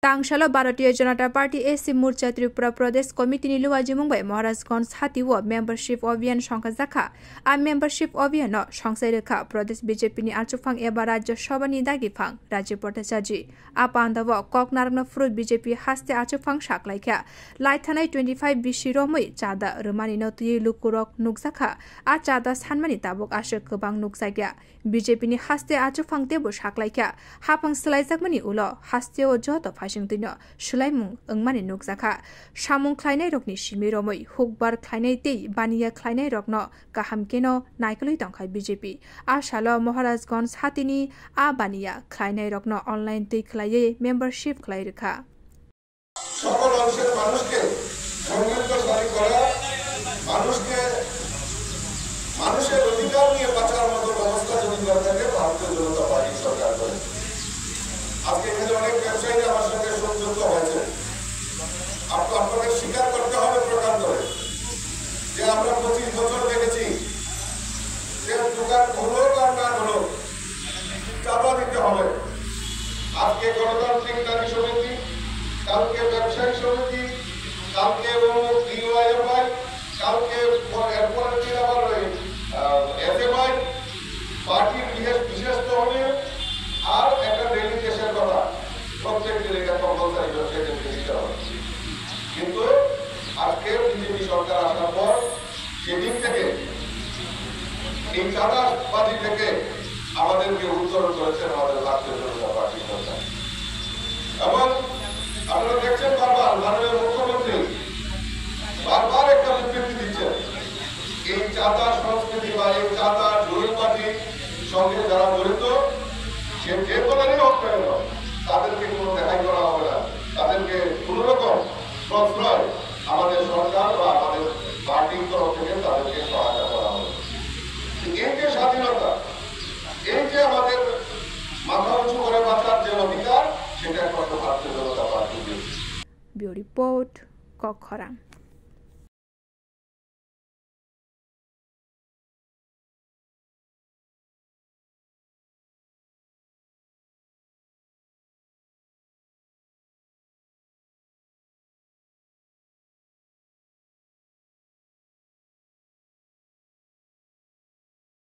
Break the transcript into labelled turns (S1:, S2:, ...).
S1: तांगशाला Bharatiya Janata party AC मोर्चा त्रिपुरा प्रदेश committee लुवाजी Mumbai Maharajganj हातीव membership अभियान संखाजाखा आ membership अभियान संसाय रेखा प्रदेश BJP नि आचुफां एबा राज्य सभा नि दागिफां राज्य भट्टाचार्य आ पांडव ककनारगन फ्रुट बीजेपी हास्ते आचुफां साकलाइखा लाइथानाय 25 बिसि रमै चादा रमानि नतुय लुकुरक नुकजाखा आ चादा सानमानि ताबक आशो गोबां नुकजाग्या बीजेपी नि हास्ते आचुफां देबो साकलाइखा हाफां सलाइजाकमानि उल हास्तेओ जत फाइसिंतैनो सुलाइमुं ओंमानि नुकजाखा सामुं ख्लायनाय रकनि सिमि रमै हुकबार ख्लायनाय तै बानिया ख्लायनाय रकनो गाहामकेनो नायकलै दंखाय बीजेपी आशाल महाराजगंज हातिनि आ बानिया ख्लायनाय रकनो अनलाइन तै ख्लायै मेम्बारशिप ख्लाय रेखा
S2: সকল অংশের মানুষকে সংযুক্তশালী করা মানুষের অধিকার নিয়ে বাঁচার মতো ব্যবস্থা যদি করে থাকে ভারতীয় জনতা পার্টি সরকার করে আজকে এখানে অনেক ব্যবসায়ী আমার সঙ্গে সংযুক্ত হয়েছে আপনাদের স্বীকার করতে হবে প্রকারান্তরে যে আমরা 25 বছর দেখেছি যে দোকান হলো আর না হলো চাঁদা দিতে হবে আজকে গণতান্ত্রিক নারী সমিতি কালকে ব্যবসায়ী সমিতি কালকে ডিওয়াইএফআই কালকে এরপরে আবার এসএমআই পার্টির বিশেষ তহবিল আর একটা ডেলিগেশনের কথা প্রত্যেকটি রেখা কম্পালসারি ব্যবসায়ীদেরকে দিতে হবে কিন্তু আজকে বিজেপি সরকার আসার পর সেদিন থেকে এই চাঁদাবাজি থেকে আমাদেরকে উত্তরণ করেছেন আমাদের ভারতীয় জনতা পার্টি সরকার এবং আপনারা দেখছেন বারবার মাননীয় মুখ্যমন্ত্রী বারবার একটা বিবৃতি দিচ্ছেন এই চাঁদা সংস্কৃতি বা এই চাঁদা জরিমাটির সঙ্গে যারা জড়িত সে যে দলেরই হোক কেন তাদেরকে কোনো রেহাই করা হবে না তাদেরকে কোন রকম প্রশ্রয় আমাদের সরকার বা আমাদের পার্টির তরফ থেকে তাদেরকে সহায়তা করা হবে এই যে স্বাধীনতা এই যে আমাদের মাথা উঁচু করে বাঁচার যে অধিকার সেটা একমাত্র ভারতীয় জনতা পার্টি দিয়েছে।
S1: রিপোর্ট কখরা।